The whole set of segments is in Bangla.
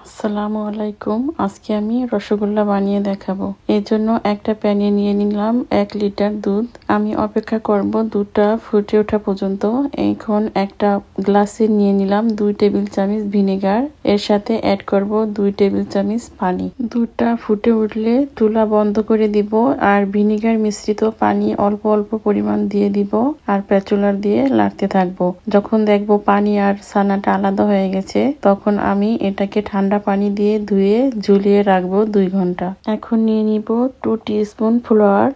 আসসালামু আলাইকুম। আজকে আমি রসগোল্লা বানিয়ে দেখাবো। এর জন্য একটা প্যানে নিয়ে নিলাম 1 লিটার দুধ। আমি অপেক্ষা করব দুধটা ফুটে ওঠা পর্যন্ত। এখন একটা গ্লাসে নিয়ে নিলাম 2 টেবিল চামচ ভিনেগার। এর সাথে অ্যাড করব 2 টেবিল চামচ পানি। দুধটা ফুটে উঠলে চুলা বন্ধ করে দিব আর ভিনেগার মিশ্রিত পানি অল্প অল্প পরিমাণ দিয়ে দিব আর প্যাচুলার দিয়ে নাড়তে থাকবো। যখন দেখবো পানি আর ছানাটা আলাদা হয়ে গেছে তখন আমি এটাকে ঠান্ডা পানি দিয়ে ধুয়ে ঝুলিয়ে রাখবো 2 ঘন্টা। এখন নিয়ে নিব 2 টিস্পুন ফ্লাওয়ার,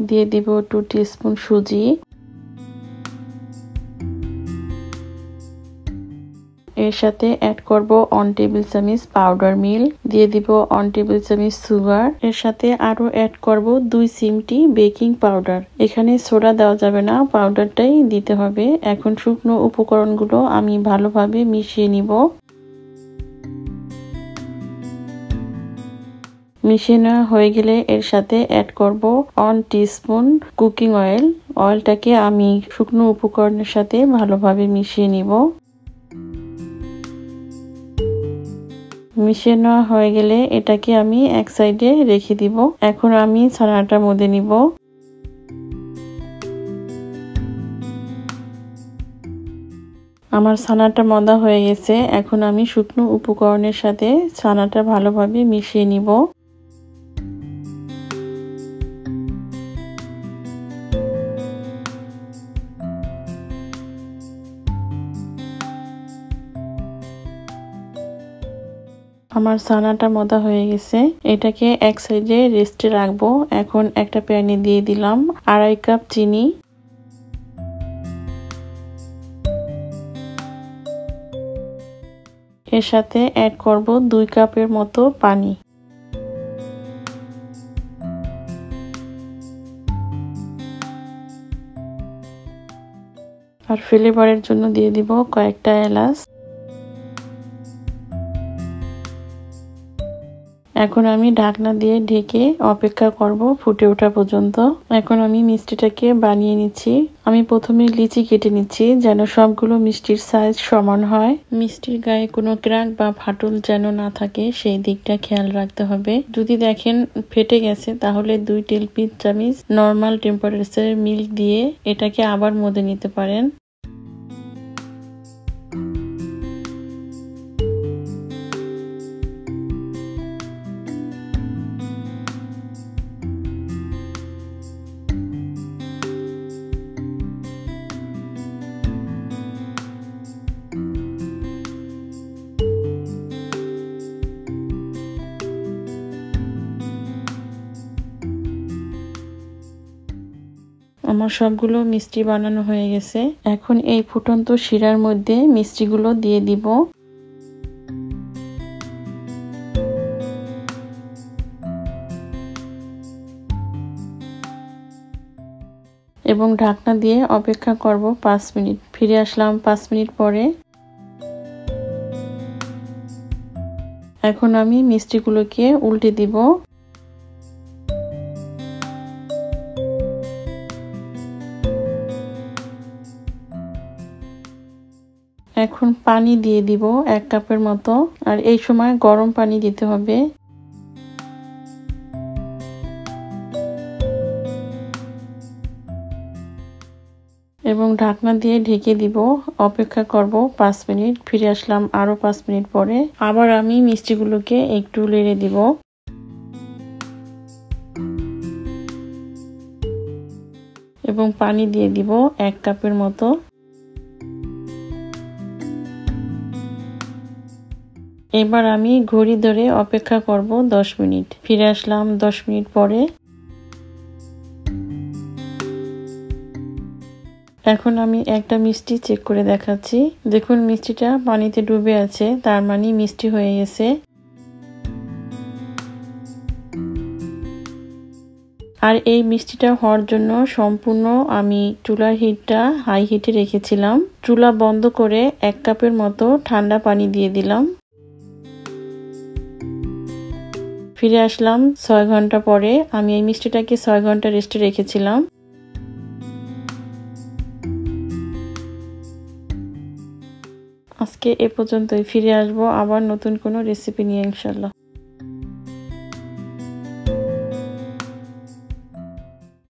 দিয়ে দিব 2 টিস্পুন সুজি, এর সাথে অ্যাড করব 1 টেবিল চামচ পাউডার মিল্ক, দিয়ে দিব 1 টেবিল চামচ সুগার, এর সাথে আরো অ্যাড করব 2 চিমটি বেকিং পাউডার। এখানে সোডা দেওয়া যাবে না, পাউডারটাই দিতে হবে। এখন শুকনো উপকরণগুলো আমি ভালোভাবে মিশিয়ে নিব। মিশিয়ে নেওয়া হয়ে গেলে এর সাথে অ্যাড করব 1 টিস্পুন কুকিং অয়েল। অয়েলটাকে আমি শুকনো উপকরণের সাথে ভালোভাবে মিশিয়ে নিব। মিশিয়ে নেওয়া হয়ে গেলে এটাকে আমি এক সাইডে রেখে দিব। এখন আমি ছানাটা মধ্যে নিব। আমার ছানাটা মদা হয়ে গেছে। এখন আমি শুকনো উপকরণের সাথে ছানাটা ভালোভাবে মিশিয়ে নিব। আমার ছানাটা মদা হয়ে গেছে, এটাকে এক সাইডে রেস্টে রাখবো। এখন একটা প্যানে দিয়ে দিলাম 2.5 কাপ চিনি, এর সাথে অ্যাড করব 2 কাপের মতো পানি। আর ফ্লেভারের জন্য দিয়ে দিব কয়েকটা এলাচ। এখন আমি ঢাকনা দিয়ে ঢেকে অপেক্ষা করব ফুটে ওঠা পর্যন্ত। এখন আমি মিষ্টিটাকে বানিয়ে নিচ্ছি। আমি প্রথমে লিচি কেটে নিচ্ছি যেন সবগুলো মিষ্টির সাইজ সমান হয়। মিষ্টির গায়ে কোনো ক্র্যাক বা ফাটল যেন না থাকে সেই দিকটা খেয়াল রাখতে হবে। যদি দেখেন ফেটে গেছে তাহলে 2 টেবিল চামচ নরমাল টেম্পারেচারের মিল্ক দিয়ে এটাকে আবার মধে নিতে পারেন। আমার সবগুলো মিষ্টি বানানো হয়ে গেছে। এখন এই ফুটন্ত শিরার মধ্যে মিষ্টিগুলো দিয়ে দিব। এবং ঢাকনা দিয়ে অপেক্ষা করব 5 মিনিট। ফিরে আসলাম 5 মিনিট পরে। এখন আমি মিষ্টিগুলোকে উল্টে দিব। এখন পানি দিয়ে দিব 1 কাপের মতো, আর এই সময় গরম পানি দিতে হবে। এবং ঢাকনা দিয়ে ঢেকে দিব। অপেক্ষা করব 5 মিনিট। ফিরে আসলাম আরো 5 মিনিট পরে। আবার আমি মিষ্টিগুলোকে একটু নেড়ে দিব। এবং পানি দিয়ে দিব 1 কাপের মতো। এবার আমি ঘড়ি ধরে অপেক্ষা করব 10 মিনিট। ফিরে আসলাম 10 মিনিট পরে। এখন আমি একটা মিষ্টি চেক করে দেখাচ্ছি। দেখুন মিষ্টিটা পানিতে ডুবে আছে, তার মানে মিষ্টি হয়ে গেছে। আর এই মিষ্টিটা হওয়ার জন্য সম্পূর্ণ আমি চুলার হিটটা হাই হিটে রেখেছিলাম। চুলা বন্ধ করে 1 কাপের মতো ঠান্ডা পানি দিয়ে দিলাম। ফিরে আসলাম 6 ঘন্টা পরে। আমি এই মিষ্টিটাকে 6 ঘন্টা রেস্টে রেখেছিলাম। আজকে এ পর্যন্তই, ফিরে আসবো আবার নতুন কোনো রেসিপি নিয়ে ইনশাল্লাহ।